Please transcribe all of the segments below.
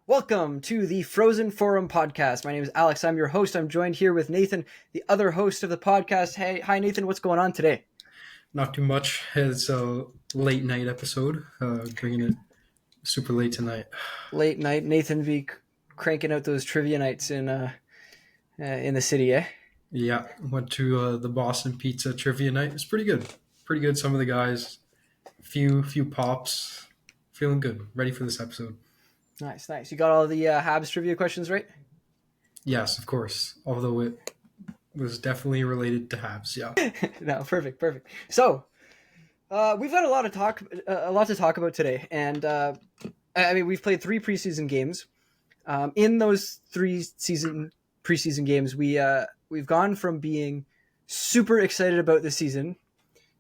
Welcome to the Frozen Forum podcast. My name is Alex. I'm your host. I'm joined here with Nathan, the other host of the podcast. Hey, hi Nathan. What's going on today? Not too much. It's a late night episode. Bringing it super late tonight. Late night. Nathan be cranking out those trivia nights in the city, eh? Yeah, went to the Boston Pizza Trivia Night. It's pretty good. Pretty good. Some of the guys, few pops. Feeling good. Ready for this episode. Nice. You got all the Habs trivia questions right? Yes, of course. Although it was definitely related to Habs. Yeah. No, perfect. So, we've got a lot to talk about today, and we've played 3 preseason games. In those 3 preseason games, we've gone from being super excited about the season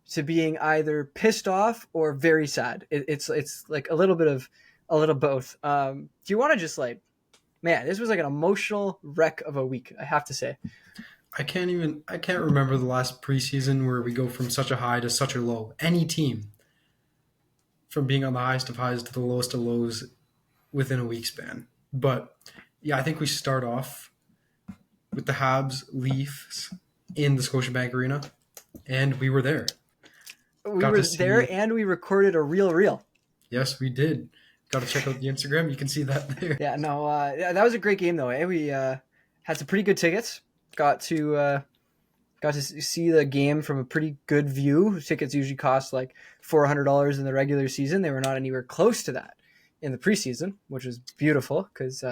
to being either pissed off or very sad. It's like a little both. Do you want to just this was like an emotional wreck of a week, I have to say. I can't remember the last preseason where we go from such a high to such a low. Any team from being on the highest of highs to the lowest of lows within a week span. But yeah, I think we start off with the Habs Leafs in the Scotiabank Arena, and we were there. We were there, and we recorded a reel. Yes, we did. Got to check out the Instagram. You can see that there. Yeah, no, that was a great game though. Eh? We had some pretty good tickets. Got to see the game from a pretty good view. Tickets usually cost like $400 in the regular season. They were not anywhere close to that in the preseason, which was beautiful because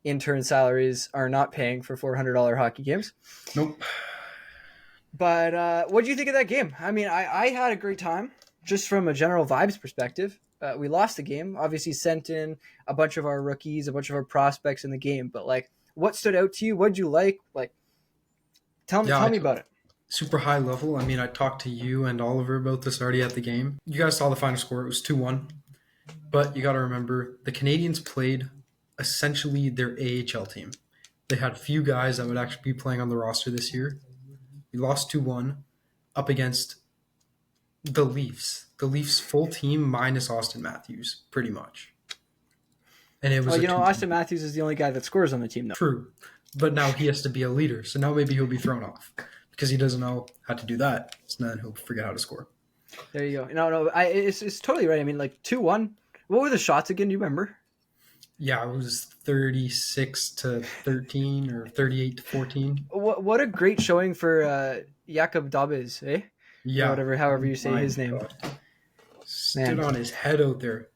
intern salaries are not paying for $400 hockey games. Nope. But what do you think of that game? I mean, I had a great time just from a general vibes perspective. We lost the game, obviously sent in a bunch of our rookies, a bunch of our prospects in the game. But what stood out to you? What did you like? Tell me about it. Super high level. I mean, I talked to you and Oliver about this already at the game. You guys saw the final score. It was 2-1. But you got to remember, the Canadiens played essentially their AHL team. They had a few guys that would actually be playing on the roster this year. We lost 2-1 up against the Leafs. The Leafs full team minus Austin Matthews, pretty much. And it was Austin Matthews is the only guy that scores on the team, though. True. But now he has to be a leader. So now maybe he'll be thrown off because he doesn't know how to do that. So then he'll forget how to score. There you go. No, it's totally right. I mean, 2-1. What were the shots again? Do you remember? Yeah, it was 36-13 or 38-14. What a great showing for Jakob Dobbs, eh? Yeah. Or however you say his name. God. Stood on his head out there.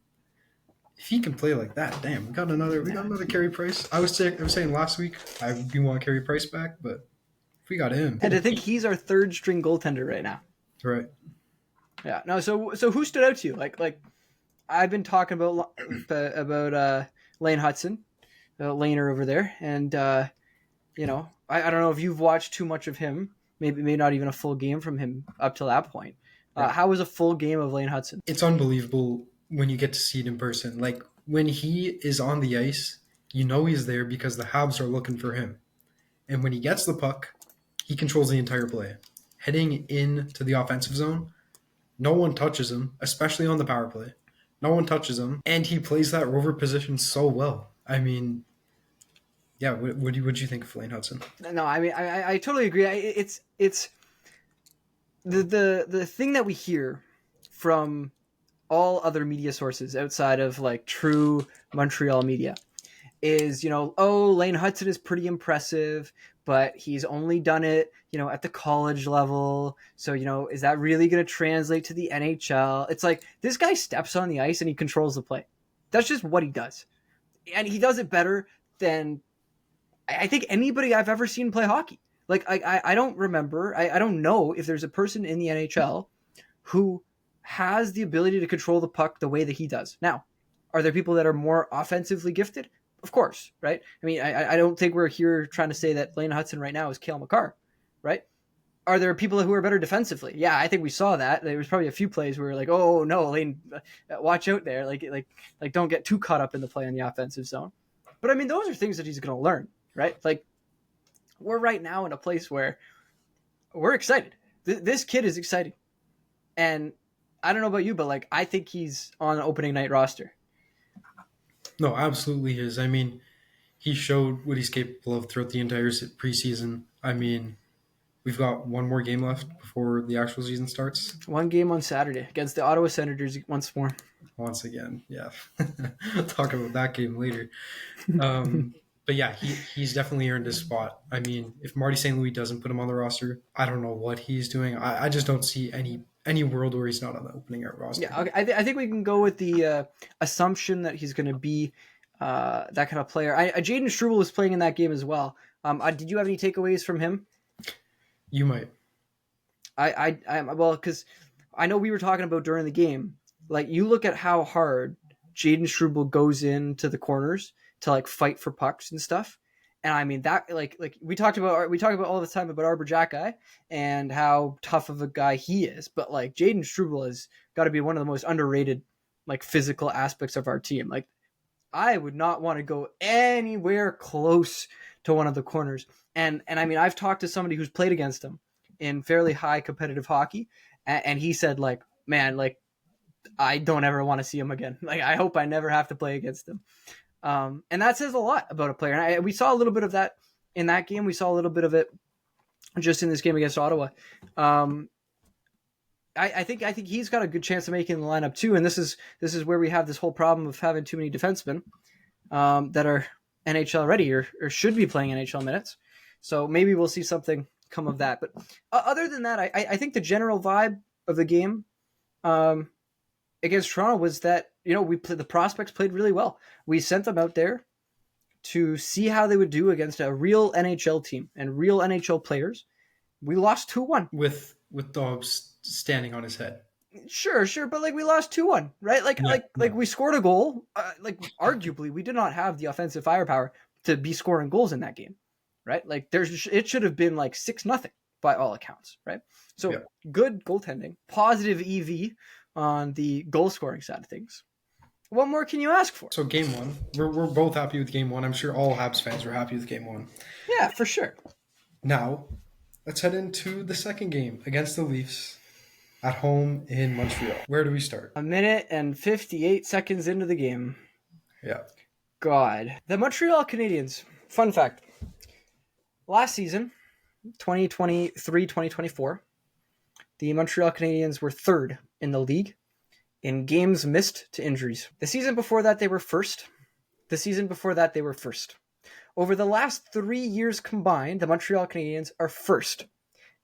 If he can play like that, damn, we got another Carey Price. I was saying last week I do want Carey Price back, but if we got him, and I think he's our 3rd string goaltender right now. Right. Yeah. No. So who stood out to you? Like I've been talking about Laine Hudson, Lainer over there, and I don't know if you've watched too much of him. Maybe not even a full game from him up to that point. How was a full game of Laine Hudson? It's unbelievable when you get to see it in person. Like, when he is on the ice, you know he's there because the Habs are looking for him. And when he gets the puck, he controls the entire play. Heading into the offensive zone, no one touches him, especially on the power play. No one touches him, and he plays that rover position so well. I mean, yeah, what do you think of Laine Hudson? No, I mean, I totally agree. It's the thing that we hear from all other media sources outside of true Montreal media is, Laine Hudson is pretty impressive, but he's only done it, at the college level. So, is that really going to translate to the NHL? It's like, this guy steps on the ice and he controls the play. That's just what he does. And he does it better than I think anybody I've ever seen play hockey. I don't remember. I don't know if there's a person in the NHL who has the ability to control the puck the way that he does. Now, are there people that are more offensively gifted? Of course, right? I mean, I don't think we're here trying to say that Laine Hudson right now is Cale Makar, right? Are there people who are better defensively? Yeah, I think we saw that. There was probably a few plays where we were like, oh no, Laine, watch out there. Like don't get too caught up in the play in the offensive zone. But I mean, those are things that he's going to learn, right? We're right now in a place where we're excited. This kid is exciting. And I don't know about you, but I think he's on an opening night roster. No, absolutely his. I mean, he showed what he's capable of throughout the entire preseason. I mean, we've got one more game left before the actual season starts. One game on Saturday against the Ottawa Senators once more. Once again, yeah. Talk about that game later. But yeah, he's definitely earned his spot. I mean, if Marty St. Louis doesn't put him on the roster, I don't know what he's doing. I just don't see any world where he's not on the opening roster. Yeah, okay. I think we can go with the assumption that he's going to be that kind of player. Jayden Struble was playing in that game as well. Did you have any takeaways from him? You might. Well, because I know we were talking about during the game. Like, you look at how hard Jayden Struble goes into the corners to like fight for pucks and stuff. And I mean that like we talk about all the time about Arbor Jack guy and how tough of a guy he is. But like Jayden Struble has got to be one of the most underrated like physical aspects of our team. Like, I would not want to go anywhere close to one of the corners. And I mean, I've talked to somebody who's played against him in fairly high competitive hockey, and he said like, man, like, I don't ever want to see him again. Like, I hope I never have to play against him. And that says a lot about a player. And we saw a little bit of that in that game. We saw a little bit of it just in this game against Ottawa. I think he's got a good chance of making the lineup too. And this is where we have this whole problem of having too many defensemen that are NHL ready or should be playing NHL minutes. So maybe we'll see something come of that. But other than that, I think the general vibe of the game against Toronto was that, you know, the prospects played really well. We sent them out there to see how they would do against a real NHL team and real NHL players. We lost 2-1 with Dobbs standing on his head. Sure, but like we lost 2-1, right? Like we scored a goal. Like, arguably, we did not have the offensive firepower to be scoring goals in that game, right? Like, it should have been like 6-0 by all accounts, right? So good goaltending, positive EV on the goal scoring side of things. What more can you ask for? So game one, we're both happy with game one. I'm sure all Habs fans were happy with game one. Yeah, for sure. Now, let's head into the second game against the Leafs at home in Montreal. Where do we start? 1 minute and 58 seconds into the game. Yeah. God. The Montreal Canadiens, fun fact, last season, 2023-2024, the Montreal Canadiens were third in the league in games missed to injuries. The season before that, they were first. The season before that, they were first. Over the last 3 years combined, the Montreal Canadiens are first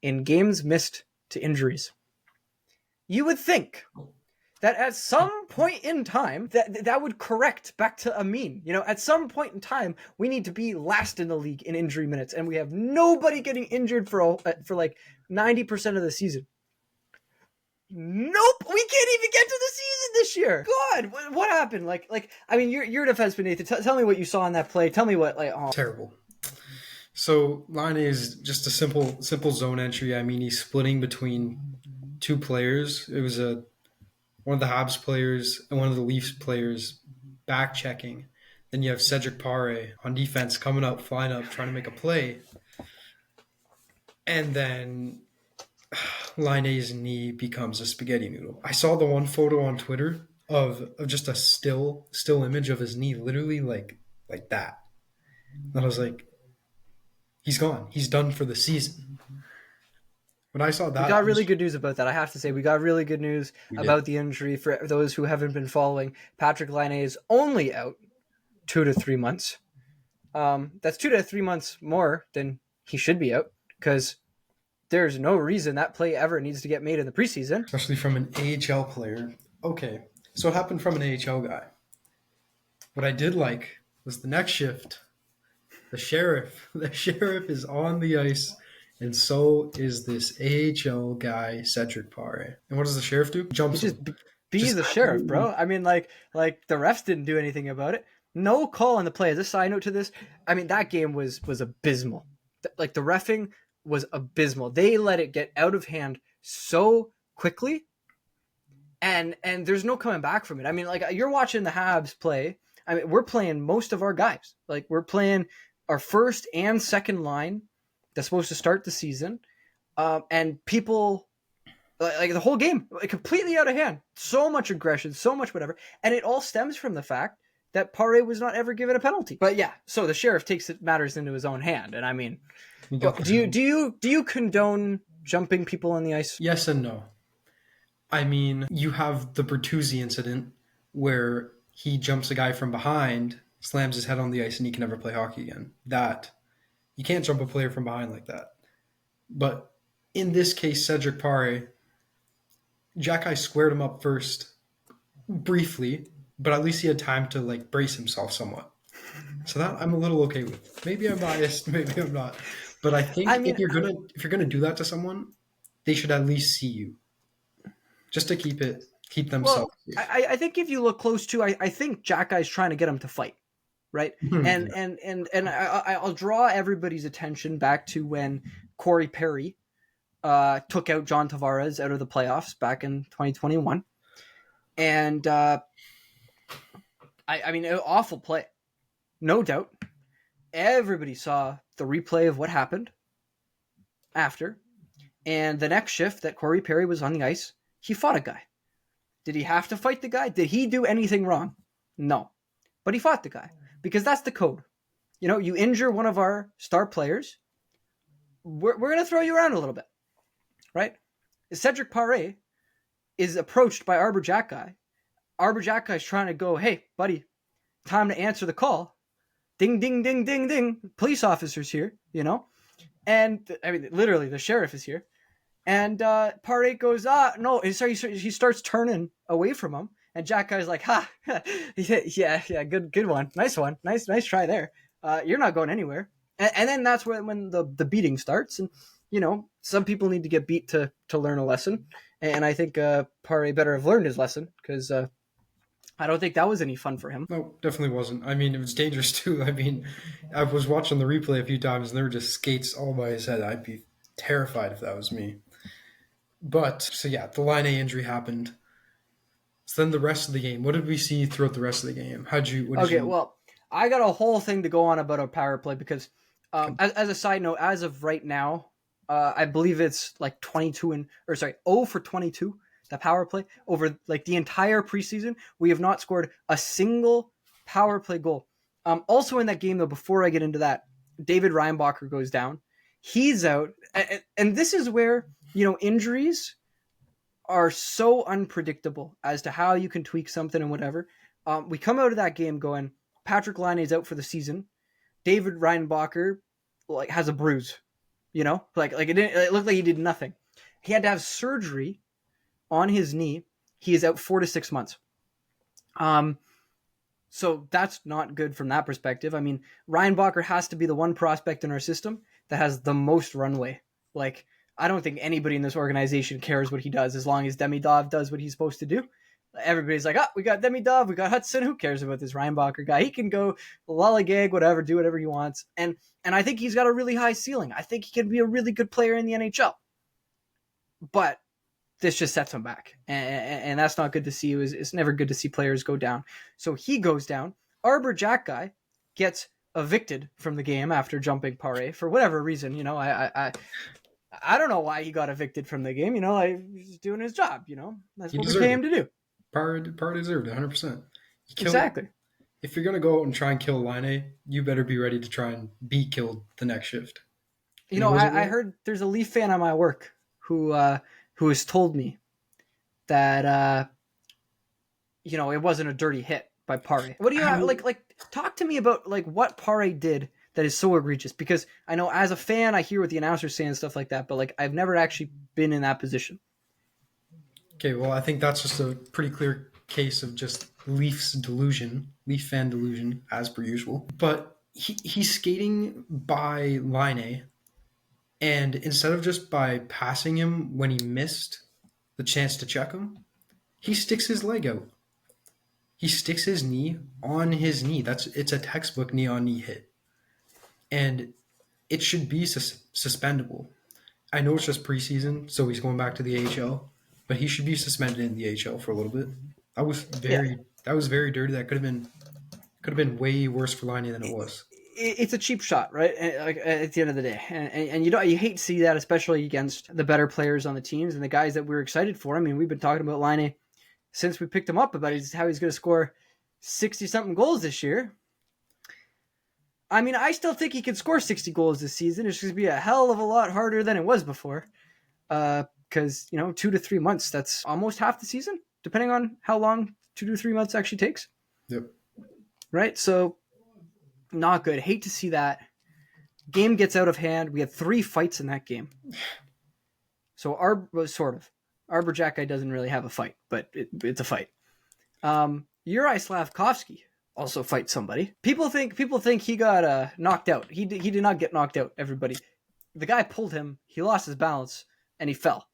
in games missed to injuries. You would think that at some point in time, that would correct back to a mean. You know, at some point in time, we need to be last in the league in injury minutes, and we have nobody getting injured for like 90% of the season. Nope, we can't even get to the season this year. God, what happened? Like, I mean, you're a defenseman, Nathan. Tell me what you saw in that play. Tell me what, like, oh. Terrible. So Laine is just a simple zone entry. I mean, he's splitting between two players. It was one of the Habs players and one of the Leafs players back checking. Then you have Cedric Pare on defense coming up, flying up, trying to make a play. And then Laine's knee becomes a spaghetti noodle. I saw the one photo on Twitter of just a still image of his knee, literally like that. And I was like, he's gone. He's done for the season. When I saw that, we got really good news about that. I have to say, we got really good news about the injury. For those who haven't been following, Patrick Laine is only out 2 to 3 months. That's 2 to 3 months more than he should be out, because there's no reason that play ever needs to get made in the preseason. Especially from an AHL player. Okay, so it happened from an AHL guy. What I did like was the next shift. The sheriff is on the ice, and so is this AHL guy, Cedric Pare. And what does the sheriff do? Jumps. Just be the sheriff, bro. I mean, like the refs didn't do anything about it. No call on the play. As a side note to this, I mean, that game was abysmal. Like, the reffing was abysmal. They let it get out of hand so quickly, and there's no coming back from it. I mean, like, you're watching the Habs play. I mean, we're playing most of our guys. Like, we're playing our first and second line that's supposed to start the season, and people, like, the whole game, like, completely out of hand. So much aggression, so much whatever, and it all stems from the fact that Paré was not ever given a penalty. But yeah, so the sheriff takes matters into his own hand, and I mean, do you condone jumping people on the ice? Yes and no. I mean, you have the Bertuzzi incident where he jumps a guy from behind, slams his head on the ice, and he can never play hockey again. That you can't jump a player from behind like that. But in this case, Cedric Paré, Jack squared him up first, briefly, but at least he had time to like brace himself somewhat. So that I'm a little okay with. Maybe I'm biased, maybe I'm not. But I think if you're gonna do that to someone, they should at least see you, just to keep themselves. Well, I think if you look close to, I think Jack Guy's trying to get him to fight, right? And I'll draw everybody's attention back to when Corey Perry took out John Tavares out of the playoffs back in 2021, and I mean, an awful play, no doubt. Everybody saw the replay of what happened after, and the next shift that Corey Perry was on the ice, he fought a guy. Did he have to fight the guy? Did he do anything wrong? No. But he fought the guy because that's the code. You know, you injure one of our star players, we're going to throw you around a little bit, right? Cedric Paré is approached by Arbor Jack Guy. Arbor Jack Guy's trying to go, hey, buddy, time to answer the call. Ding, ding, ding, ding, ding. Police officers here, you know? And, I mean, literally, the sheriff is here. And Paré goes, no. Sorry, he starts turning away from him. And Jack Guy's like, yeah, good one. Nice one. Nice try there. You're not going anywhere. And then that's when the beating starts. And, you know, some people need to get beat to learn a lesson. And I think Paré better have learned his lesson because I don't think that was any fun for him. No, definitely wasn't. I mean, it was dangerous too. I mean, I was watching the replay a few times and there were just skates all by his head. I'd be terrified if that was me. But, so yeah, the Laine injury happened. So then the rest of the game, what did we see throughout the rest of the game? Well, I got a whole thing to go on about our power play because, as a side note, as of right now, I believe it's like 0 for 22, the power play. Over like the entire preseason, we have not scored a single power play goal. Also in that game, though, before I get into that, David Reinbacher goes down. He's out. And this is where, you know, injuries are so unpredictable as to how you can tweak something and whatever. We come out of that game going, Patrick Laine is out for the season. David Reinbacher like has a bruise, you know, like it looked like he did nothing. He had to have surgery on his knee. He is out 4 to 6 months. So that's not good from that perspective. I mean, Reinbacher has to be the one prospect in our system that has the most runway. Like, I don't think anybody in this organization cares what he does as long as Demidov does what he's supposed to do. Everybody's like, we got Demidov, we got Hudson. Who cares about this Reinbacher guy? He can go lollygag, whatever, do whatever he wants. And I think he's got a really high ceiling. I think he can be a really good player in the NHL. But this just sets him back. And that's not good to see. It's never good to see players go down. So he goes down. Arbor Jack Guy gets evicted from the game after jumping Paré for whatever reason. You know, I don't know why he got evicted from the game. You know, he's doing his job. You know, that's what we pay him to do. Paré deserved 100%. Exactly. If you're gonna go out and try and kill Laine, you better be ready to try and be killed the next shift. You know, I heard there's a Leaf fan at my work who has told me that you know, it wasn't a dirty hit by Paré. What do you have, like talk to me about like what Paré did that is so egregious? Because I know as a fan, I hear what the announcers say and stuff like that, but like I've never actually been in that position. Okay, well, I think that's just a pretty clear case of just Leaf fan delusion, as per usual. But he's skating by Laine, and instead of just by passing him when he missed the chance to check him, he sticks his leg out. He sticks his knee on his knee. It's a textbook knee-on-knee hit. And it should be suspendable. I know it's just preseason, so he's going back to the AHL, but he should be suspended in the AHL for a little bit. That was very dirty. That could have been way worse for Laine than it was. It's a cheap shot, right? Like at the end of the day, and you hate to see that, especially against the better players on the teams and the guys that we're excited for. I mean, we've been talking about Laine since we picked him up about how he's going to score 60-something goals this year. I mean, I still think he can score 60 goals this season. It's going to be a hell of a lot harder than it was before. Because, 2 to 3 months, that's almost half the season, depending on how long 2 to 3 months actually takes. Yep. Right? So, not good. Hate to see that. Game gets out of hand. We had 3 fights in that game. So, sort of. Arbor Jack guy doesn't really have a fight, but it's a fight. Uri Slavkovsky also fights somebody. People think he got knocked out. He did not get knocked out, everybody. The guy pulled him, he lost his balance, and he fell.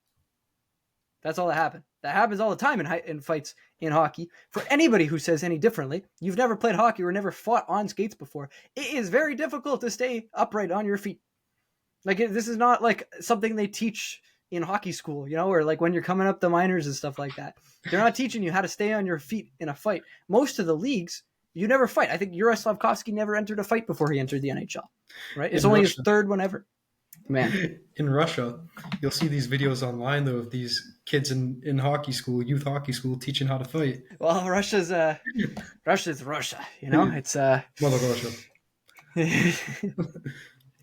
That's all that happened. That happens all the time in fights in hockey. For anybody who says any differently, you've never played hockey or never fought on skates before, it is very difficult to stay upright on your feet. Like, this is not like something they teach in hockey school, or like when you're coming up the minors and stuff like that. They're not teaching you how to stay on your feet in a fight. Most of the leagues, you never fight. I think Uri Slavkovsky never entered a fight before he entered the NHL, right? It's only his third one ever. Man. In Russia, you'll see these videos online, though, of these kids in hockey school, youth hockey school, teaching how to fight. Well, Russia's Russia, It's Russia.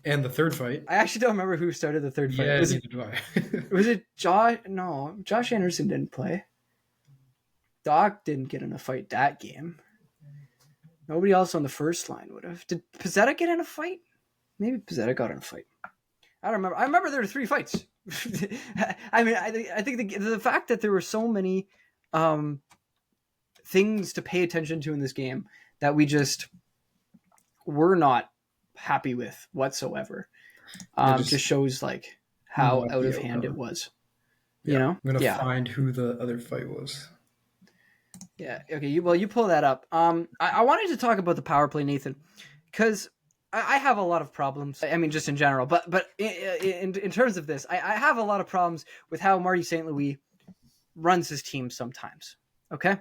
And the third fight. I actually don't remember who started the third fight. Yeah, neither do I. Was it Josh? No, Josh Anderson didn't play. Doc didn't get in a fight that game. Nobody else on the first line would have. Did Pizzetta get in a fight? Maybe Pizzetta got in a fight. I don't remember. I remember there were 3 fights. I mean, I think the fact that there were so many things to pay attention to in this game that we just were not happy with whatsoever just shows like how out of hand it was. I'm gonna find who the other fight was. Yeah. Okay. You pull that up. I wanted to talk about the power play, Nathan, because I have a lot of problems. I mean, just in general, but in terms of this, I have a lot of problems with how Marty St. Louis runs his team sometimes. Okay.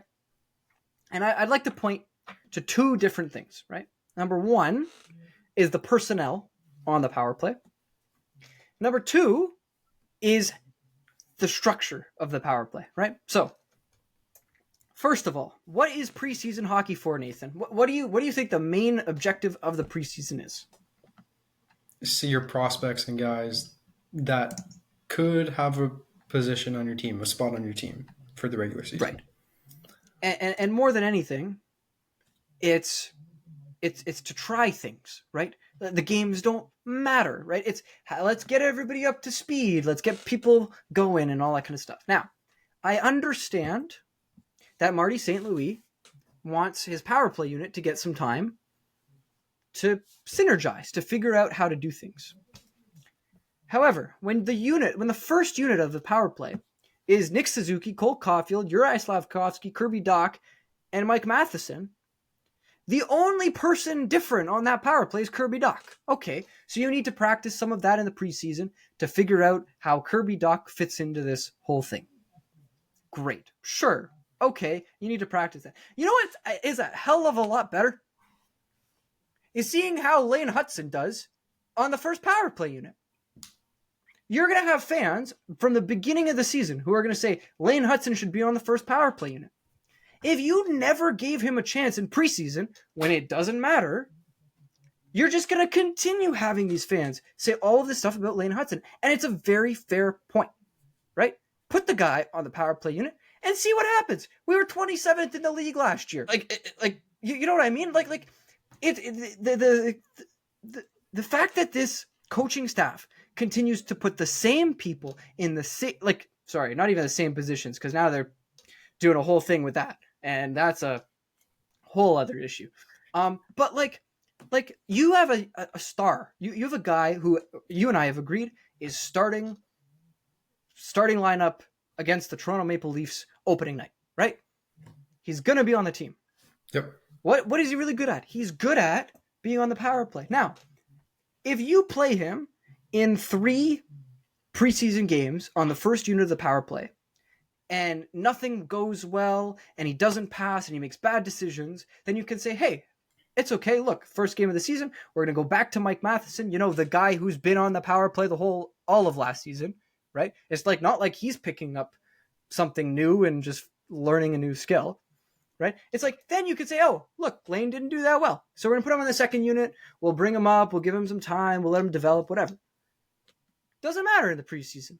And I'd like to point to 2 different things, right? Number 1 is the personnel on the power play. Number 2 is the structure of the power play, right? So, first of all, what is preseason hockey for, Nathan? What do you think the main objective of the preseason is? See your prospects and guys that could have a position on your team, a spot on your team for the regular season. Right. And more than anything, it's to try things, right? The games don't matter, right? It's let's get everybody up to speed. Let's get people going and all that kind of stuff. Now, I understand that Marty St. Louis wants his power play unit to get some time to synergize, to figure out how to do things. However, when the first unit of the power play is Nick Suzuki, Cole Caulfield, Uri Slavkovsky, Kirby Dach, and Mike Matheson, the only person different on that power play is Kirby Dach. Okay, so you need to practice some of that in the preseason to figure out how Kirby Dach fits into this whole thing. Great. Sure. Okay, you need to practice that. You know what is a hell of a lot better? Is seeing how Laine Hudson does on the first power play unit. You're going to have fans from the beginning of the season who are going to say Laine Hudson should be on the first power play unit. If you never gave him a chance in preseason, when it doesn't matter, you're just going to continue having these fans say all of this stuff about Laine Hudson. And it's a very fair point, right? Put the guy on the power play unit and see what happens. We were 27th in the league last year. You know what I mean? The fact that this coaching staff continues to put the same people in the same, not even the same positions, because now they're doing a whole thing with that. And that's a whole other issue. But you have a star. You have a guy who you and I have agreed is starting lineup against the Toronto Maple Leafs opening night, right? He's going to be on the team. Yep. What is he really good at? He's good at being on the power play. Now, if you play him in 3 preseason games on the first unit of the power play, and nothing goes well, and he doesn't pass, and he makes bad decisions, then you can say, hey, it's okay. Look, first game of the season, we're going to go back to Mike Matheson, the guy who's been on the power play all of last season, right? It's not like he's picking up something new and just learning a new skill, right? It's like, then you could say, oh, look, Laine didn't do that well. So we're going to put him on the second unit. We'll bring him up. We'll give him some time. We'll let him develop, whatever. Doesn't matter in the preseason.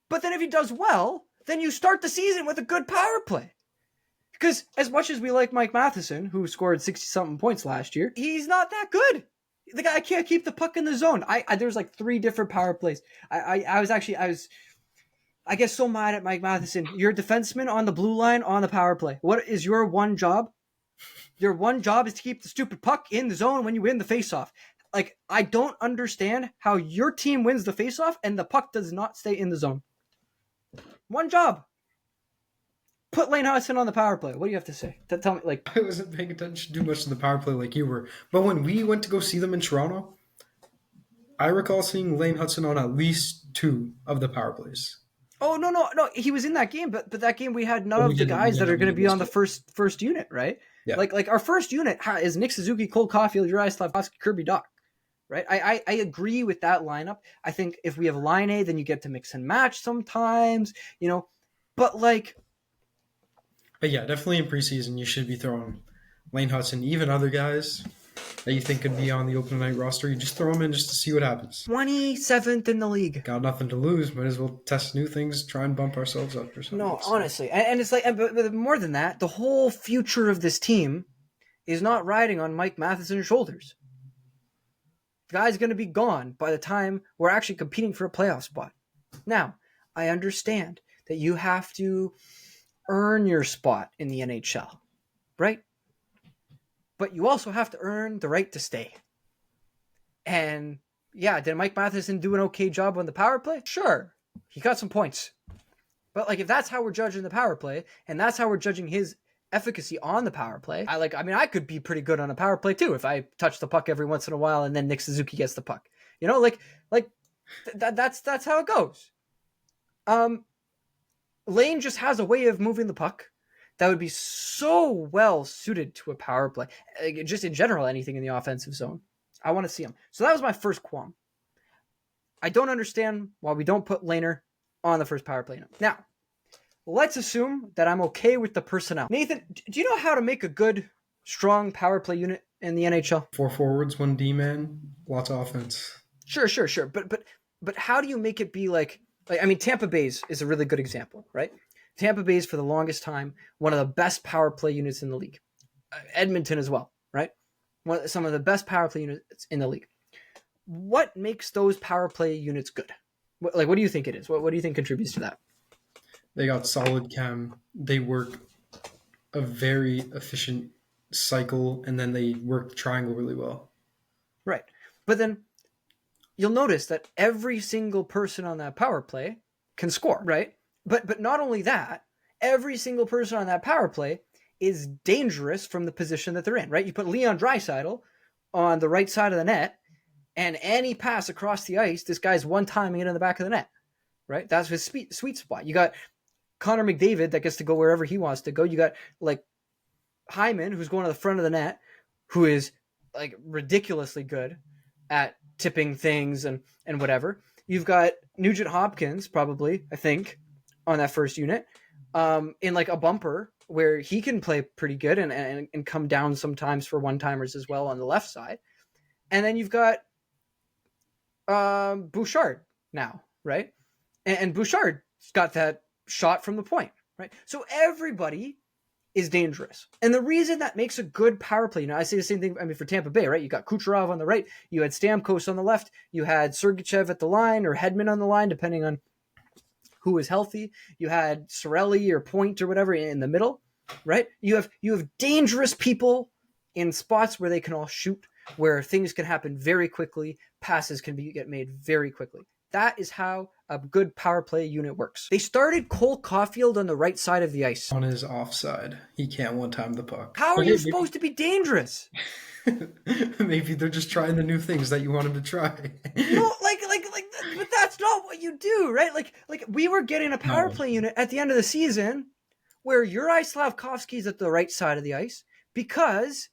But then if he does well, then you start the season with a good power play. Because as much as we like Mike Matheson, who scored 60-something points last year, he's not that good. The guy can't keep the puck in the zone. There's like 3 different power plays. I was so mad at Mike Matheson. You're a defenseman on the blue line on the power play. What is your one job? Your one job is to keep the stupid puck in the zone when you win the faceoff. Like, I don't understand how your team wins the faceoff and the puck does not stay in the zone. One job. Put Laine Hudson on the power play. What do you have to say? Tell me, like... I wasn't paying attention too much to the power play like you were. But when we went to go see them in Toronto, I recall seeing Laine Hudson on at least 2 of the power plays. Oh, no. He was in that game, but that game we had none of the guys that are going to be on the first unit, right? Yeah. Like our first unit is Nick Suzuki, Cole Caulfield, Uri Slavkovsky, Kirby Dach, right? I agree with that lineup. I think if we have Laine, then you get to mix and match sometimes, but like... But yeah, definitely in preseason, you should be throwing Laine Hudson, even other guys that you think could be on the open night roster. You just throw them in just to see what happens. 27th in the league. Got nothing to lose. Might as well test new things, try and bump ourselves up or something. No, honestly. And it's like, but more than that, the whole future of this team is not riding on Mike Matheson's shoulders. The guy's going to be gone by the time we're actually competing for a playoff spot. Now, I understand that you have to earn your spot in the NHL, right? But you also have to earn the right to stay. And yeah, did Mike Matheson do an okay job on the power play? Sure. He got some points. But like, if that's how we're judging the power play, and that's how we're judging his efficacy on the power play, I could be pretty good on a power play too if I touch the puck every once in a while and then Nick Suzuki gets the puck. That's how it goes. Laine just has a way of moving the puck that would be so well suited to a power play. Just in general, anything in the offensive zone. I want to see him. So that was my first qualm. I don't understand why we don't put Lainer on the first power play. Now, let's assume that I'm okay with the personnel. Nathan, do you know how to make a good, strong power play unit in the NHL? 4 forwards, 1 D-man, lots of offense. Sure. But how do you make it be like Tampa Bay's is a really good example, right? Tampa Bay's for the longest time one of the best power play units in the league. Edmonton as well, right? Some of the best power play units in the league. What makes those power play units good? What do you think it is? What do you think contributes to that? They got solid chem. They work a very efficient cycle, and then they work the triangle really well. Right. But then you'll notice that every single person on that power play can score, right? But not only that, every single person on that power play is dangerous from the position that they're in, right? You put Leon Draisaitl on the right side of the net, and any pass across the ice, this guy's one-timing it in the back of the net, right? That's his sweet spot. You got Connor McDavid that gets to go wherever he wants to go. You got like Hyman, who's going to the front of the net, who is like ridiculously good at tipping things and whatever. You've got Nugent Hopkins, probably, I think, on that first unit, in like a bumper where he can play pretty good and come down sometimes for one-timers as well on the left side. And then you've got Bouchard now, right? And Bouchard's got that shot from the point, right? So everybody is dangerous. And the reason that makes a good power play, I say the same thing, for Tampa Bay, right? You got Kucherov on the right, you had Stamkos on the left, you had Sergachev at the line or Hedman on the line, depending on who was healthy. You had Sorelli or Point or whatever in the middle, right? You have dangerous people in spots where they can all shoot, where things can happen very quickly, passes can get made very quickly. That is how a good power play unit works. They started Cole Caulfield on the right side of the ice. On his offside. He can't one-time the puck. How are you supposed to be dangerous? Maybe they're just trying the new things that you want him to try. No, but that's not what you do, right? Like we were getting a power play unit at the end of the season where Uri Slavkovsky's at the right side of the ice because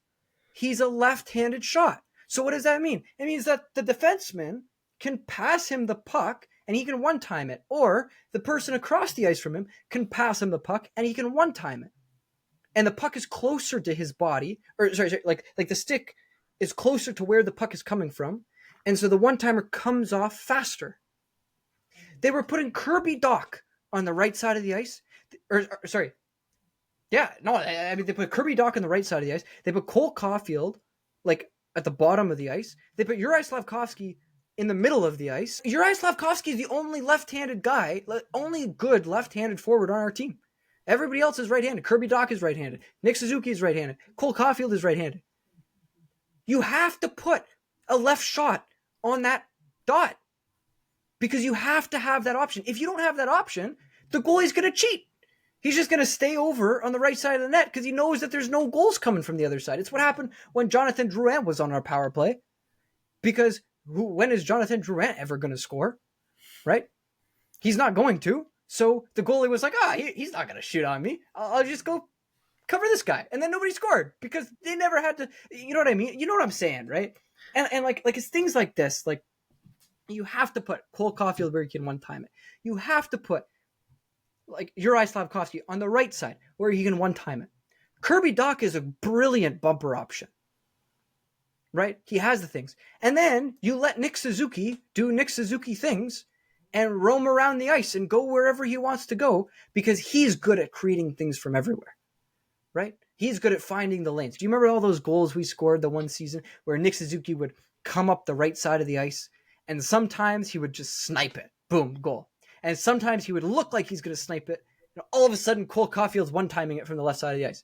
he's a left-handed shot. So what does that mean? It means that the defenseman can pass him the puck and he can one-time it, or the person across the ice from him can pass him the puck and he can one-time it. and the puck is closer to his body, or sorry, like the stick is closer to where the puck is coming from, and so the one-timer comes off faster. They were putting Kirby Dach on the right side of the ice, or sorry, yeah, no, I mean they put Kirby Dach on the right side of the ice. They put Cole Caulfield like at the bottom of the ice. They put Juraj Slafkovsky in the middle of the ice. Juraj Slafkovsky is the only left-handed guy, only good left-handed forward on our team. Everybody else is right-handed. Kirby Dach is right-handed. Nick Suzuki is right-handed. Cole Caulfield is right-handed. You have to put a left shot on that dot because you have to have that option. If you don't have that option, the goalie's going to cheat. He's just going to stay over on the right side of the net because he knows that there's no goals coming from the other side. It's what happened when Jonathan Drouin was on our power play. Because when is Jonathan Drouin ever going to score? Right? He's not going to. So the goalie was like, he's not going to shoot on me. I'll just go cover this guy. And then nobody scored because they never had to. You know what I mean? You know what I'm saying, right? And like it's things like this. Like you have to put Cole Caulfield where you can one-time it. You have to put like Juraj Slafkovsky on the right side where he can one-time it. Kirby Dach is a brilliant bumper option. Right? He has the things. And then you let Nick Suzuki do Nick Suzuki things and roam around the ice and go wherever he wants to go because he's good at creating things from everywhere. Right? He's good at finding the lanes. Do you remember all those goals we scored the one season where Nick Suzuki would come up the right side of the ice and sometimes he would just snipe it. Boom, goal. And sometimes he would look like he's going to snipe it. And all of a sudden, Cole Caulfield's one-timing it from the left side of the ice.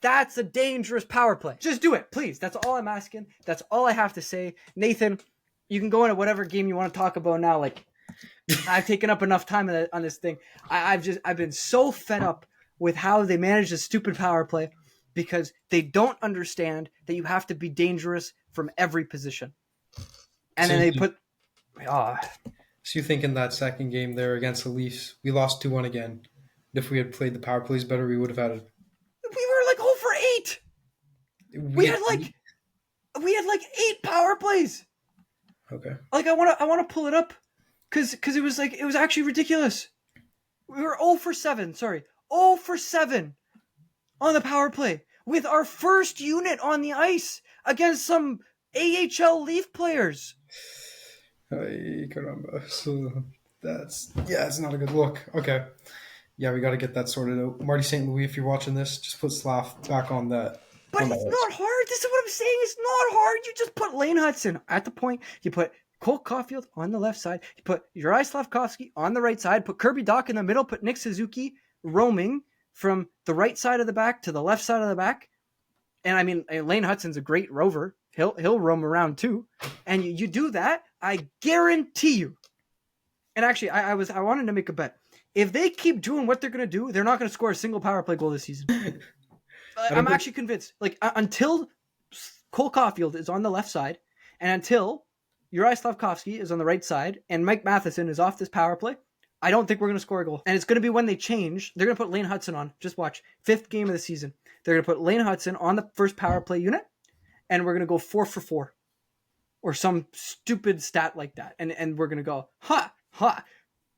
That's a dangerous power play. Just do it, please. That's all I'm asking. That's all I have to say. Nathan, you can go into whatever game you want to talk about now. Like, I've taken up enough time on this thing. I've been so fed up with how they manage a stupid power play because they don't understand that you have to be dangerous from every position. And then they put... So you think in that second game there against the Leafs, we lost 2-1 again. If we had played the power plays better, we would have had it. We were like 0 for 8. We had like 8 power plays. Okay. Like I want to pull it up because it was actually ridiculous. We were 0 for 7. Sorry, 0 for 7 on the power play with our first unit on the ice against some AHL Leaf players. Ay, caramba. So it's not a good look. Okay. Yeah, we got to get that sorted out. Marty St. Louis, if you're watching this, just put Slav back on that. But it's not hard. This is what I'm saying. It's not hard. You just put Laine Hutson at the point. You put Cole Caulfield on the left side. You put Juraj Slafkovsky on the right side. Put Kirby Dach in the middle. Put Nick Suzuki roaming from the right side of the back to the left side of the back. And I mean, Laine Hutson's a great rover. He'll roam around too. And you do that, I guarantee you. And actually, I wanted to make a bet. If they keep doing what they're going to do, they're not going to score a single power play goal this season. I'm actually convinced. Like until Cole Caulfield is on the left side, and until Juraj Slafkovsky is on the right side, and Mike Matheson is off this power play, I don't think we're going to score a goal. And it's going to be when they change. They're going to put Laine Hutson on. Just watch. 5th game of the season. They're going to put Laine Hutson on the first power play unit, and we're going to go 4 for 4. Or some stupid stat like that. And we're going to go,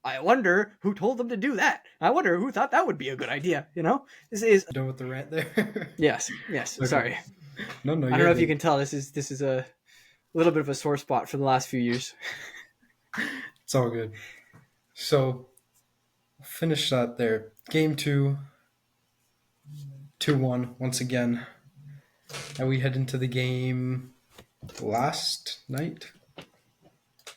I wonder who told them to do that. I wonder who thought that would be a good idea, you know? This is done with the rant there. Yes. Okay. Sorry. No. I don't know if you can tell. This is a little bit of a sore spot for the last few years. It's all good. So, finish that there. Game 2, 2-1 once again. And we head into the game last night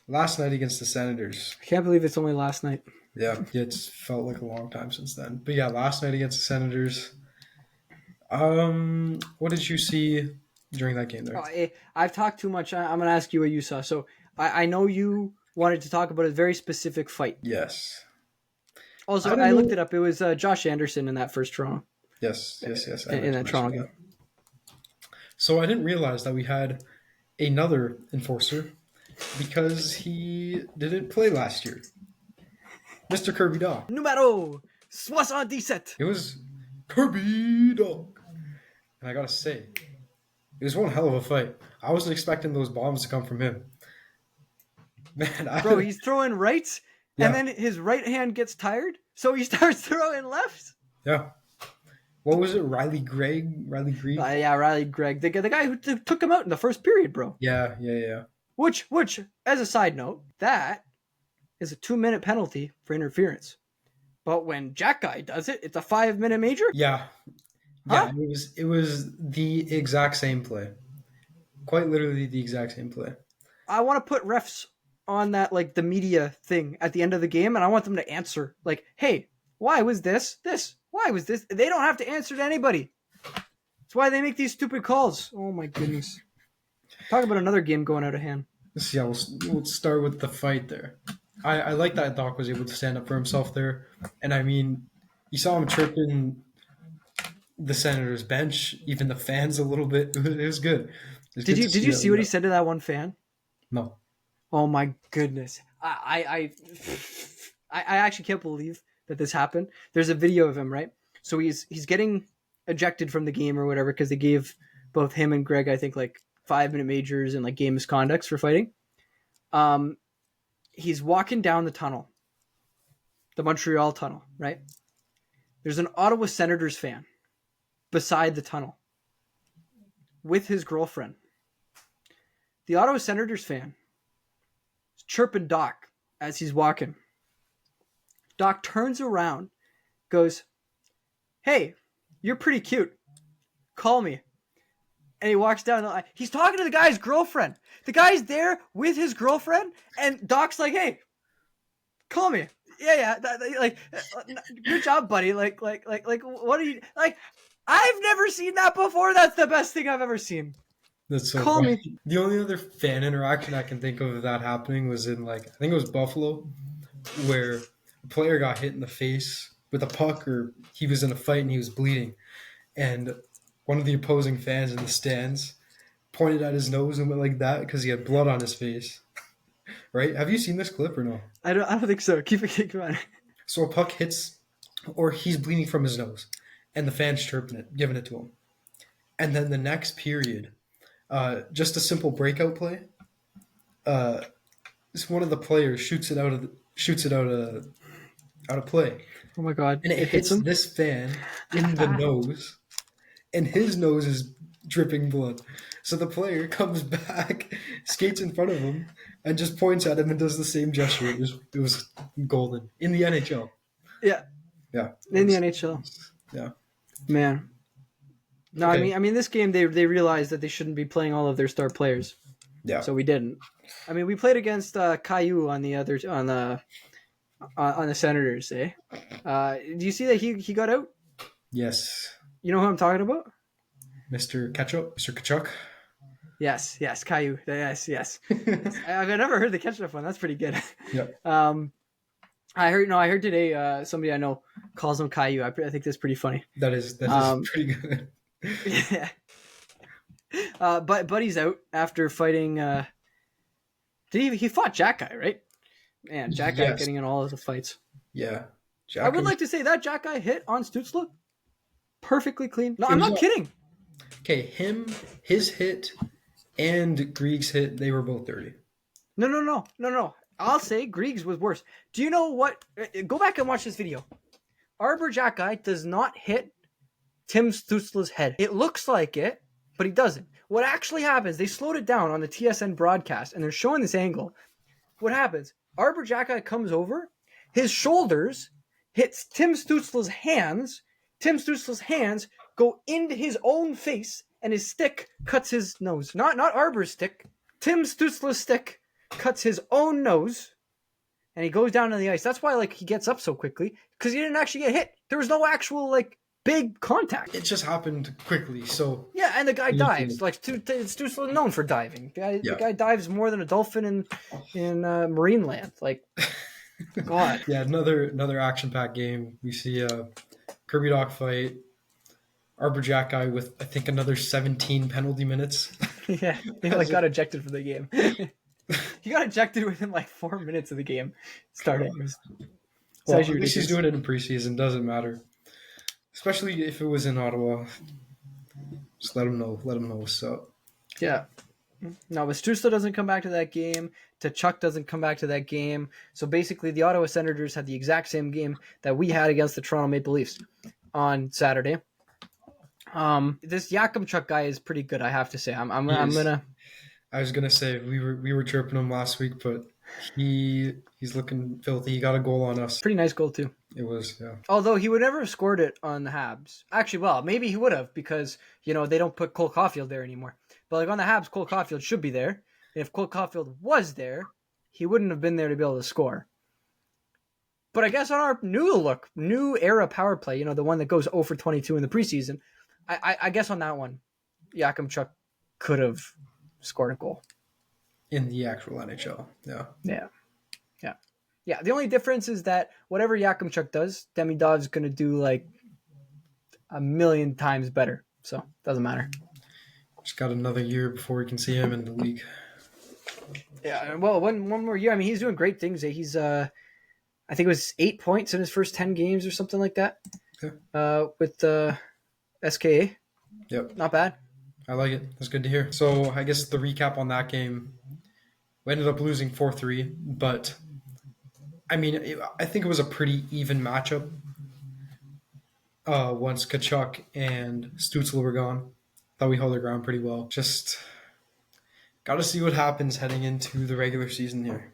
against the Senators. I can't believe it's only last night. Yeah, it's felt like a long time since then. But yeah, last night against the Senators. What did you see during that game there? I've talked too much. I'm going to ask you what you saw. So I know you wanted to talk about a very specific fight. Yes. Also, I looked it up. It was Josh Anderson in that first Toronto. Yes. In that Toronto game. So I didn't realize that we had another enforcer because he didn't play last year. Mr. Kirby Dach. Numero 77. It was Kirby Dach. And I gotta say, it was one hell of a fight. I wasn't expecting those bombs to come from him. Man, Bro, he's throwing rights, and then his right hand gets tired, so he starts throwing lefts. Yeah. What was it? Riley Greig? Yeah, Riley Gregg, the guy who took him out in the first period, bro. Yeah. Which, as a side note, that is a 2-minute penalty for interference. But when Jack Guy does it, it's a 5-minute major? Yeah. Huh? Yeah, it was the exact same play. Quite literally the exact same play. I want to put refs on that, like, the media thing at the end of the game, and I want them to answer, like, hey, why was this? Why was this? They don't have to answer to anybody. That's why they make these stupid calls. Oh, my goodness. Talk about another game going out of hand. Yeah, we'll start with the fight there. I like that Doc was able to stand up for himself there. And I mean, you saw him chirping the Senators bench, even the fans a little bit. It was good. It was Did good you to see what he said to that one fan? No. Oh my goodness. I actually can't believe that this happened. There's a video of him, right? So he's getting ejected from the game or whatever because they gave both him and Greg, I think, like 5-minute majors and like game misconducts for fighting. He's walking down the tunnel, the Montreal tunnel, right? There's an Ottawa Senators fan beside the tunnel with his girlfriend. The Ottawa Senators fan is chirping Doc as he's walking. Doc turns around, goes, hey, you're pretty cute. Call me. And he walks down the line. He's talking to the guy's girlfriend. The guy's there with his girlfriend, and Doc's like, hey, call me. Yeah. Like, good job, buddy. Like, what are you, like, I've never seen that before. That's the best thing I've ever seen. That's so Call funny. me. The only other fan interaction I can think of that happening was in, like, I think it was Buffalo, where a player got hit in the face with a puck, or he was in a fight and he was bleeding. And one of the opposing fans in the stands pointed at his nose and went like that because he had blood on his face. Right? Have you seen this clip or no? I don't think so. Keep going. So a puck hits, or he's bleeding from his nose, and the fan's chirping it, giving it to him. And then the next period, just a simple breakout play. One of the players shoots it out of play, Oh my god! and it hits him. this fan in the nose, and his nose is dripping blood. So the player comes back, skates in front of him, and just points at him and does the same gesture. It was golden in the NHL. Yeah, Yeah, in the NHL. Yeah, man. No, okay. I mean, this game they realized that they shouldn't be playing all of their star players. Yeah. So we didn't. I mean, we played against Caillou on the Senators, eh? Do you see that he got out? Yes. You know who I'm talking about? Mr. Kachuk. Yes, Caillou. Yes. I've never heard the ketchup one. That's pretty good. Yep. I heard today somebody I know calls him Caillou. I think that's pretty funny. That is pretty good. Yeah. But Buddy's out after fighting. He fought Jack Guy, right? Man, Jack Guy getting in all of the fights. Yeah. I would like to say that Jack Guy hit on Stützle perfectly clean. No, I'm not kidding. Okay, his hit and Grieg's hit, they were both dirty. No. I'll say Grieg's was worse. Do you know what? Go back and watch this video. Arbor Jack Guy does not hit Tim Stützle's head. It looks like it, but he doesn't. What actually happens, they slowed it down on the TSN broadcast, and they're showing this angle. What happens? Arbor Jack Guy comes over, his shoulders hits Tim Stützle's hands. Tim Stützle's hands go into his own face, and his stick cuts his nose. Not Arbor's stick. Tim Stützle's stick cuts his own nose, and he goes down on the ice. That's why, like, he gets up so quickly, because he didn't actually get hit. There was no actual, like, big contact. It just happened quickly, so... Yeah, and the guy dives. Like, Stützle known for diving. The guy dives more than a dolphin in marine land. Like, God. Yeah, another action-packed game. We see a Kirby Doc fight. Arbor Jack Guy with, I think, another 17 penalty minutes. Yeah, he got ejected from the game. He got ejected within like 4 minutes of the game starting. Well, at least he's doing it in preseason. Doesn't matter. Especially if it was in Ottawa. Just let him know. Let him know what's up. Yeah. No, but Struble doesn't come back to that game. Chuck doesn't come back to that game. So basically, the Ottawa Senators had the exact same game that we had against the Toronto Maple Leafs on Saturday. This Yakimchuk guy is pretty good, I have to say. I'm He is. gonna. I was gonna say we were chirping him last week, but he's looking filthy. He got a goal on us. Pretty nice goal too. It was, yeah. Although he would never have scored it on the Habs. Actually, well, maybe he would have because they don't put Cole Caulfield there anymore. But like on the Habs, Cole Caulfield should be there. And if Cole Caulfield was there, he wouldn't have been there to be able to score. But I guess on our new era power play, the one that goes 0 for 22 in the preseason, I guess on that one, Yakimchuk could have scored a goal. In the actual NHL, yeah. Yeah, the only difference is that whatever Yakimchuk does, Demidov's going to do like a million times better. So it doesn't matter. Just got another year before we can see him in the league. Yeah, well, one more year. I mean, he's doing great things. He's, I think it was 8 points in his first 10 games or something like that. Okay. With SKA. Yep. Not bad. I like it. That's good to hear. So I guess the recap on that game, we ended up losing 4-3, but I mean, I think it was a pretty even matchup once Kachuk and Stützle were gone. Thought we held our ground pretty well. Just got to see what happens heading into the regular season here.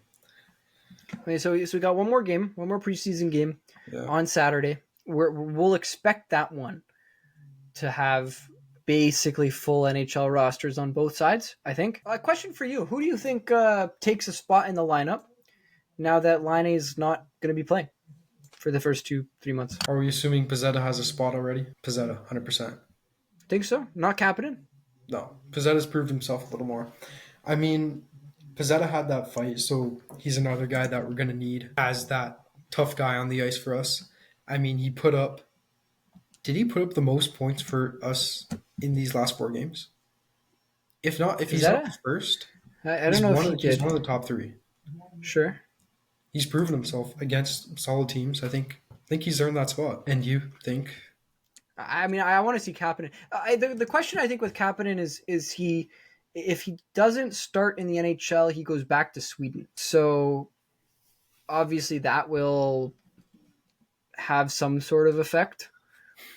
Okay, so we got one more preseason game on Saturday. We'll expect that one to have basically full NHL rosters on both sides, I think. A question for you. Who do you think takes a spot in the lineup now that Laine is not going to be playing for the first 2-3 months? Are we assuming Pezzetta has a spot already? Pezzetta, 100%. Think so? Not Kapanen? No. Pezzetta's proved himself a little more. I mean, Pezzetta had that fight, so he's another guy that we're going to need as that tough guy on the ice for us. I mean, did he put up the most points for us in these last 4 games? If not, if he's not the first, I don't know if he did. He's one of the top 3. Sure. He's proven himself against solid teams. I think he's earned that spot. And you think? I mean, I want to see Kapanen. The question I think with Kapanen is if he doesn't start in the NHL, he goes back to Sweden. So obviously that will have some sort of effect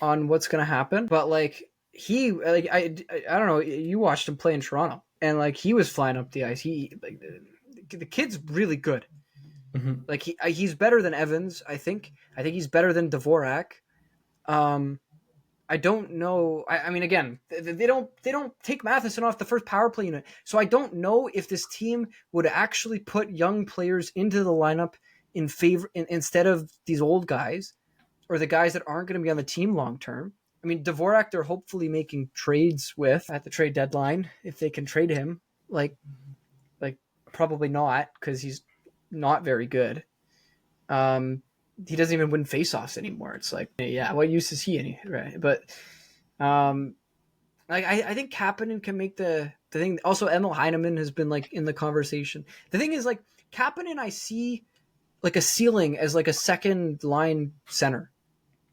on what's going to happen. But I don't know, you watched him play in Toronto and he was flying up the ice. The kid's really good. Mm-hmm. He's better than Evans, I think. I think he's better than Dvorak. I don't know. I mean, again, they don't take Matheson off the first power play unit, so I don't know if this team would actually put young players into the lineup in favor instead of these old guys or the guys that aren't going to be on the team long term. I mean, Dvorak, they're hopefully making trades with at the trade deadline if they can trade him. Probably not because he's not very good. He doesn't even win faceoffs anymore. It's what use is he right? But I think Kapanen can make the thing. Also, Emil Heineman has been in the conversation. The thing is Kapanen, I see a ceiling as a second line center.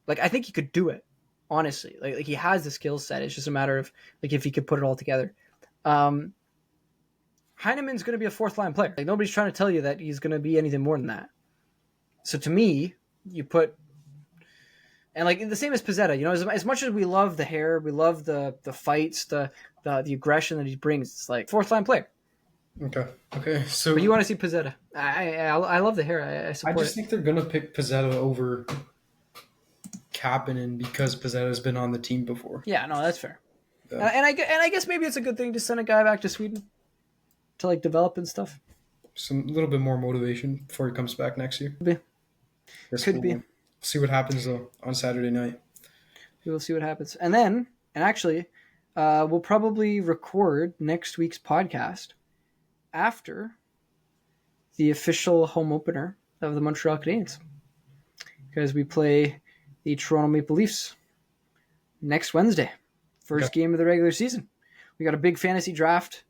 I think he could do it. Honestly, he has the skill set. It's just a matter of if he could put it all together. Heineman's going to be a fourth line player. Nobody's trying to tell you that he's going to be anything more than that. So to me, you put and the same as Pezzetta, as much as we love the hair, we love the fights, the aggression that he brings, it's fourth line player. Okay. So but you want to see Pezzetta? I love the hair. I support. I just think they're gonna pick Pezzetta over Kapanen because Pezzetta's been on the team before. Yeah, no, that's fair. Yeah. And I guess maybe it's a good thing to send a guy back to Sweden to develop and stuff. Some little bit more motivation before he comes back next year. Could be. See what happens though on Saturday night. We will see what happens, and actually, we'll probably record next week's podcast after the official home opener of the Montreal Canadiens, because we play the Toronto Maple Leafs next Wednesday, first game of the regular season. We got a big fantasy draft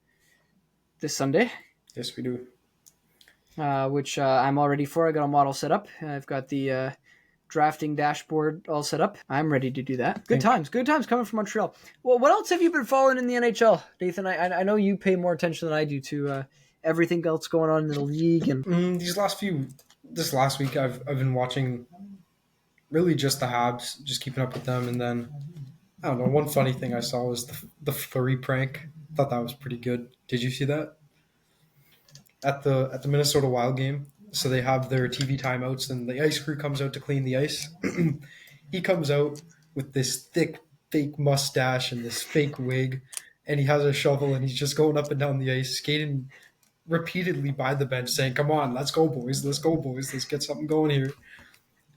this Sunday. Yes, we do. Which I'm all ready for. I got a model set up. I've got the drafting dashboard all set up. I'm ready to do that. Good times coming from Montreal. Well, what else have you been following in the NHL, Nathan? I know you pay more attention than I do to everything else going on in the league. And this last week, I've been watching really just the Habs, just keeping up with them, and then I don't know. One funny thing I saw was the Flurry prank. Thought that was pretty good. Did you see that at the Minnesota Wild game? So they have their TV timeouts, and the ice crew comes out to clean the ice. He comes out with this thick fake mustache and this fake wig, and he has a shovel, and he's just going up and down the ice, skating repeatedly by the bench, saying, "Come on, let's go, boys! Let's go, boys! Let's get something going here."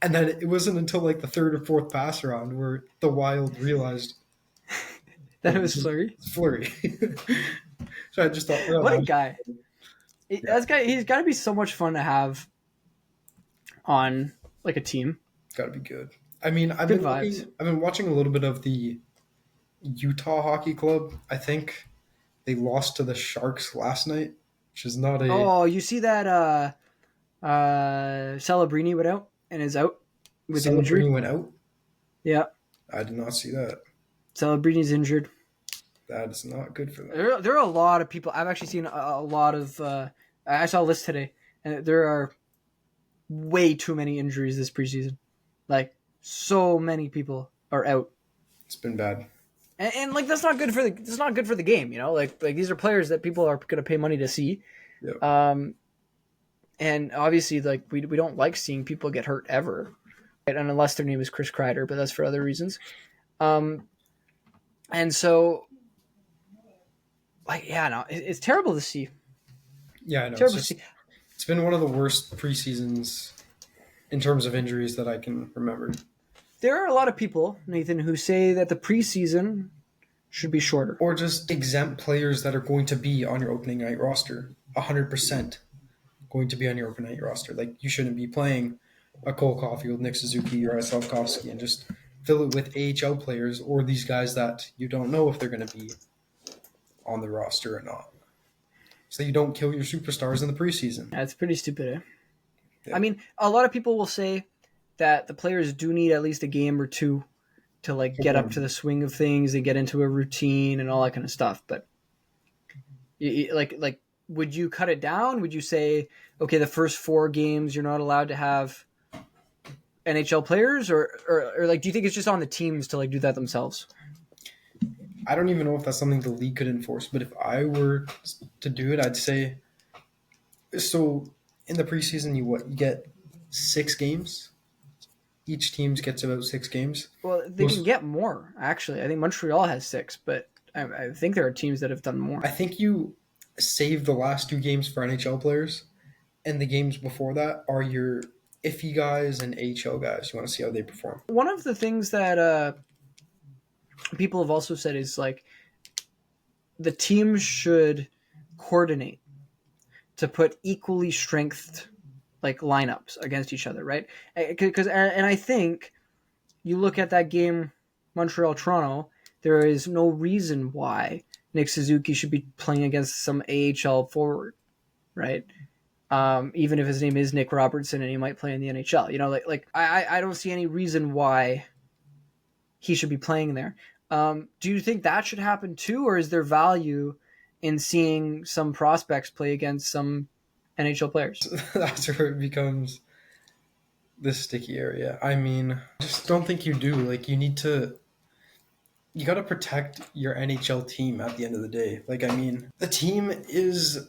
And then it wasn't until like the third or fourth pass around where the Wild realized That it was Fleury. Flurry. So I just thought, well, What a guy! That's guy. He's got to be so much fun to have on like a team. got to be good. I mean, I've Good been watching a little bit of the Utah Hockey Club. I think they lost to the Sharks last night, which is not a. Oh, you see that Celebrini went out and is out with injury. Went out. Yeah, I did not see that. Celebrini's injured. That is not good for them. There are a lot of people. I've actually seen a lot of. I saw a list today, and there are way too many injuries this preseason. Like so many people are out. It's been bad. And like that's not good for the game, you know. Like these are players that people are going to pay money to see. Yep. And obviously, like we don't like seeing people get hurt ever, right? And unless their name is Chris Kreider, but that's for other reasons. And so, like, yeah, no, it's terrible to see. Yeah, I know. Terrible to see. It's been one of the worst preseasons in terms of injuries that I can remember. There are a lot of people, Nathan, who say that the preseason should be shorter. Or just exempt players that are going to be on your opening night roster. 100% going to be on your opening night roster. Like, you shouldn't be playing a Cole Caulfield, Nick Suzuki, or a Slavkovsky and just fill it with AHL players or these guys that you don't know if they're going to be on the roster or not. So you don't kill your superstars in the preseason. That's pretty stupid, eh? Yeah. I mean, a lot of people will say that the players do need at least a game or two to like get up to the swing of things and get into a routine and all that kind of stuff. But like, would you cut it down? Would you say, okay, the first 4 games you're not allowed to have NHL players, or like, do you think it's just on the teams to like do that themselves? I don't even know if that's something the league could enforce, but if I were to do it, I'd say, so in the preseason, you get 6 games. Each team gets about 6 games. Well, they can get more, actually. I think Montreal has 6, but I think there are teams that have done more. I think you save the last 2 games for NHL players, and the games before that are your iffy guys and AHL guys. You want to see how they perform. One of the things that people have also said is like the teams should coordinate to put equally strengthed like lineups against each other, right? Because and I think you look at that game, Montreal-Toronto, there is no reason why Nick Suzuki should be playing against some AHL forward, right? Even if his name is Nick Robertson and he might play in the NHL, you know, like I don't see any reason why he should be playing there. Do you think that should happen too, or is there value in seeing some prospects play against some NHL players? That's where it becomes this sticky area. I mean, I just don't think you do. Like, you got to protect your NHL team at the end of the day. Like, I mean, the team is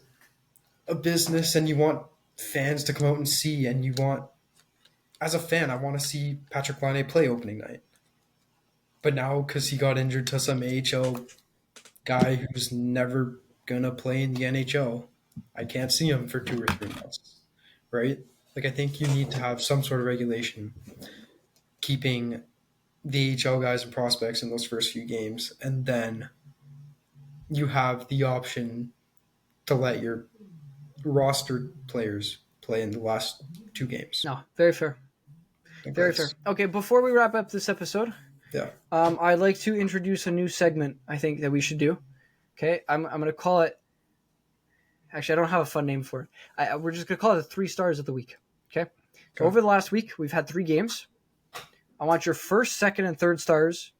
a business and you want fans to come out and see, and you want, as a fan, I want to see Patrick Laine play opening night. But now, because he got injured to some AHL guy who's never going to play in the NHL, I can't see him for 2 or 3 months, right? Like, I think you need to have some sort of regulation keeping the AHL guys and prospects in those first few games, and then you have the option to let your roster players play in the last 2 games. No, very fair. Very fair. Okay, before we wrap up this episode, I'd like to introduce a new segment I think that we should do. Okay, I'm going to call it. Actually, I don't have a fun name for it. We're just going to call it the 3 stars of the week. Okay? So over the last week, we've had 3 games. I want your first, second, and third stars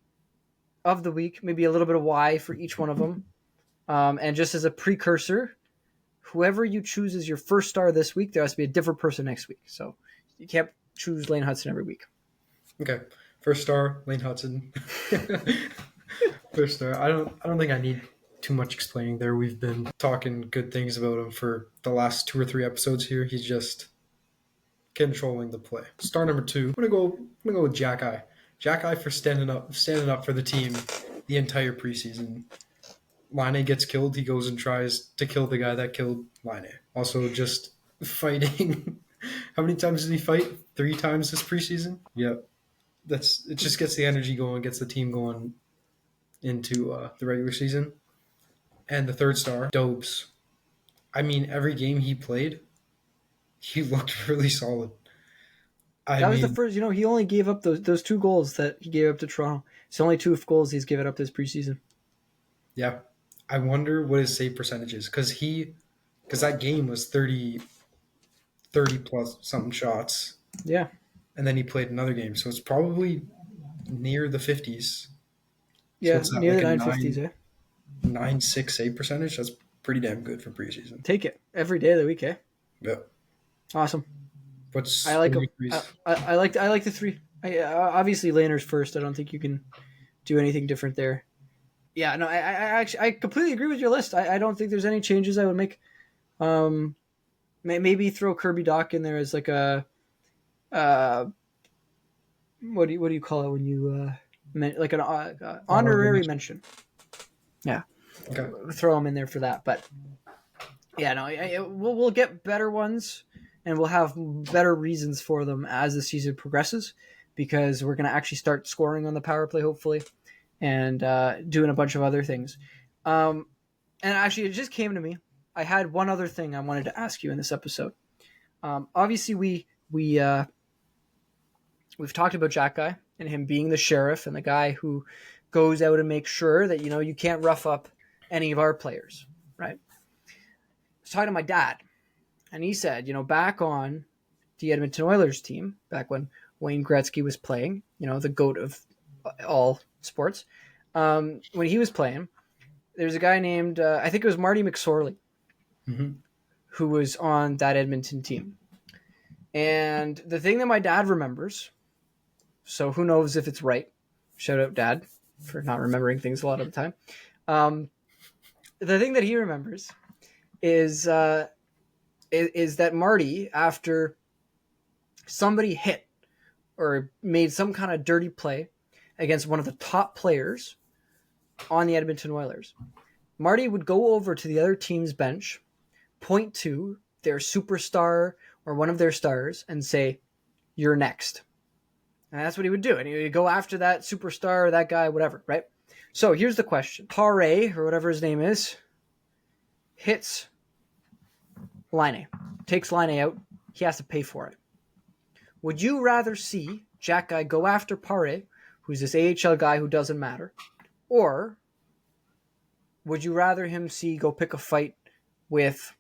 of the week. Maybe a little bit of why for each one of them. And just as a precursor, whoever you choose as your first star this week, there has to be a different person next week. So you can't choose Laine Hutson every week. Okay. First star, Laine Hutson. First star. I don't think I need too much explaining there. We've been talking good things about him for the last 2 or 3 episodes here. He's just controlling the play. Star number 2. I'm gonna go with Jack Eye. Jack Eye for standing up for the team the entire preseason. Laine gets killed, he goes and tries to kill the guy that killed Laine. Also, just fighting. How many times did he fight? 3 times this preseason. Yep. It just gets the energy going, gets the team going into the regular season. And the third star, Dobes. I mean, every game he played, he looked really solid. I That was the mean, first. He only gave up those 2 goals that he gave up to Toronto. It's the only 2 goals he's given up this preseason. yeah. I wonder what his save percentage is because that game was 30 plus something shots, Yeah, and then he played another game, so it's probably near the 50s. So yeah, what's that, near like the a 950s. 9.6 save percentage? That's pretty damn good for preseason. Take it every day of the week. Yeah. Awesome. I What like do you him. increase? I like the 3. Obviously Lainer's first. I don't think you can do anything different there. Yeah, no, I actually I completely agree with your list. I don't think there's any changes I would make. Maybe throw Kirby Doc in there as like a uh, what do you call it when you like an honorary mention? Yeah, Okay. throw him in there for that. But yeah, no, we'll get better ones, and we'll have better reasons for them as the season progresses, because we're going to actually start scoring on the power play, hopefully, and doing a bunch of other things. And actually, it just came to me. I had one other thing I wanted to ask you in this episode. Obviously, we've talked about Jack Guy and him being the sheriff and the guy who goes out and makes sure that you can't rough up any of our players, right? I was talking to my dad, and he said, back on the Edmonton Oilers team, back when Wayne Gretzky was playing, the GOAT of all sports, when he was playing, there's a guy named, I think it was Marty McSorley, Mm-hmm. who was on that Edmonton team. And the thing that my dad remembers, so who knows if it's right, shout out Dad for not remembering things a lot of the time. The thing that he remembers is that Marty, after somebody hit or made some kind of dirty play against one of the top players on the Edmonton Oilers, Marty would go over to the other team's bench, point to their superstar or one of their stars and say, "You're next." And that's what he would do. And he would go after that superstar or that guy, whatever, right? So here's the question. Pare, or whatever his name is, hits Laine, takes Laine out. He has to pay for it. Would you rather see Jack Guy go after Pare, who's this AHL guy who doesn't matter, or would you rather him go pick a fight with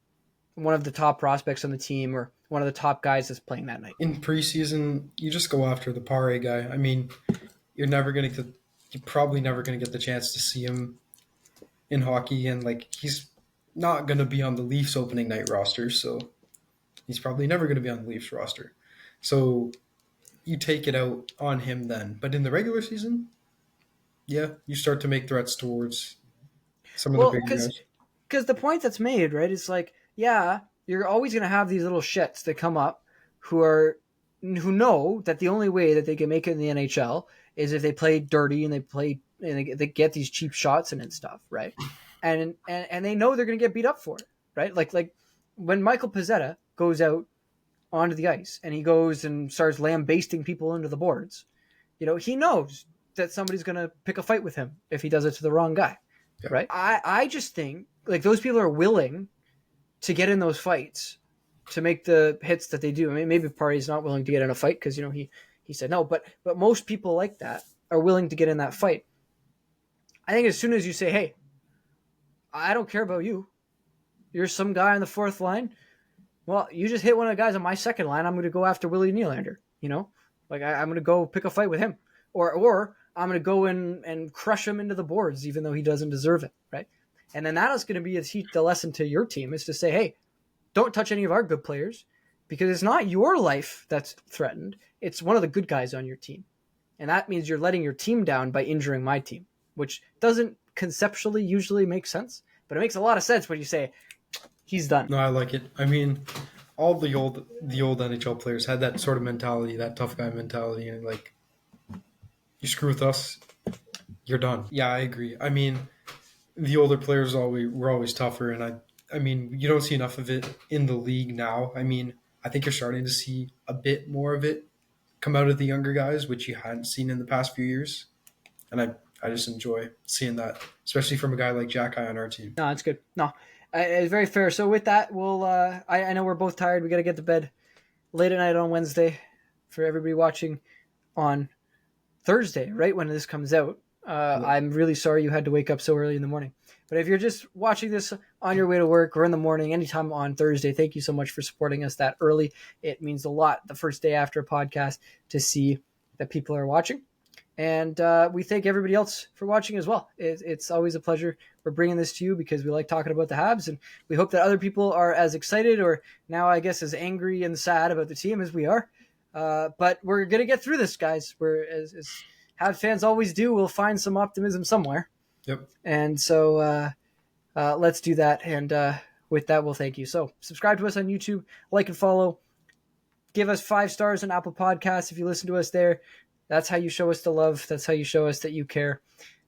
one of the top prospects on the team or one of the top guys that's playing that night? In preseason, you just go after the Pare guy. I mean, you're probably never gonna get the chance to see him in hockey, and he's not gonna be on the Leafs opening night roster, so he's probably never gonna be on the Leafs roster. So you take it out on him then. But in the regular season, yeah, you start to make threats towards some of the bigger guys. Because the point that's made, right, is yeah, you're always going to have these little shits that come up who know that the only way that they can make it in the NHL is if they play dirty and they get these cheap shots and stuff, right? And they know they're going to get beat up for it, right? Like when Michael Pezzetta goes out onto the ice and he goes and starts lambasting people into the boards, he knows that somebody's going to pick a fight with him if he does it to the wrong guy, yeah. Right? I just think those people are willing to get in those fights to make the hits that they do. I mean, maybe Party's not willing to get in a fight because he said no, but most people like that are willing to get in that fight. I think as soon as you say, "Hey, I don't care about you. You're some guy on the fourth line. Well, you just hit one of the guys on my second line. I'm going to go after Willie Nylander. I'm going to go pick a fight with him, or I'm going to go in and crush him into the boards, even though he doesn't deserve it, right?" And then that is going to be the lesson to your team, is to say, "Hey, don't touch any of our good players, because it's not your life that's threatened. It's one of the good guys on your team. And that means you're letting your team down by injuring my team." which doesn't conceptually usually make sense, but it makes a lot of sense when you say he's done. No, I like it. I mean, all the old NHL players had that sort of mentality, that tough guy mentality, and like, you screw with us, you're done. Yeah, I agree. I mean, the older players were always tougher, and I mean, you don't see enough of it in the league now. I mean, I think you're starting to see a bit more of it come out of the younger guys, which you hadn't seen in the past few years, and I just enjoy seeing that, especially from a guy like Jack on our team. No, it's good. No, it's very fair. So with that, we'll. I know we're both tired. We got to get to bed late at night on Wednesday. For everybody watching on Thursday, right when this comes out, I'm really sorry you had to wake up so early in the morning. But if you're just watching this on your way to work or in the morning, anytime on Thursday, thank you so much for supporting us that early. It means a lot the first day after a podcast to see that people are watching. And we thank everybody else for watching as well. It's always a pleasure. We're bringing this to you because we like talking about the Habs, and we hope that other people are as excited or now, I guess, as angry and sad about the team as we are. But we're going to get through this, guys. We're, as Habs fans always do, we'll find some optimism somewhere. Yep. And so let's do that. And with that, we'll thank you. So subscribe to us on YouTube, like and follow. Give us 5 stars on Apple Podcasts if you listen to us there. That's how you show us the love. That's how you show us that you care.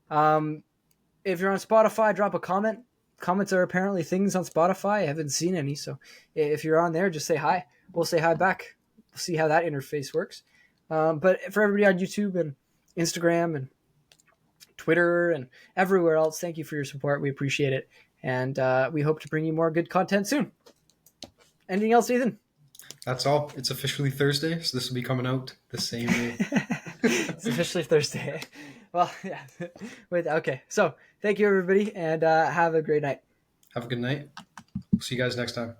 If you're on Spotify, drop a comment. Comments are apparently things on Spotify. I haven't seen any. So if you're on there, just say hi. We'll say hi back. We'll see how that interface works. But for everybody on YouTube and Instagram and Twitter and everywhere else, thank you for your support. We appreciate it. And we hope to bring you more good content soon. Anything else, Ethan? That's all. It's officially Thursday, so this will be coming out the same day. It's officially Thursday. Well, yeah. Wait, okay. So thank you, everybody, and have a great night. Have a good night. See you guys next time.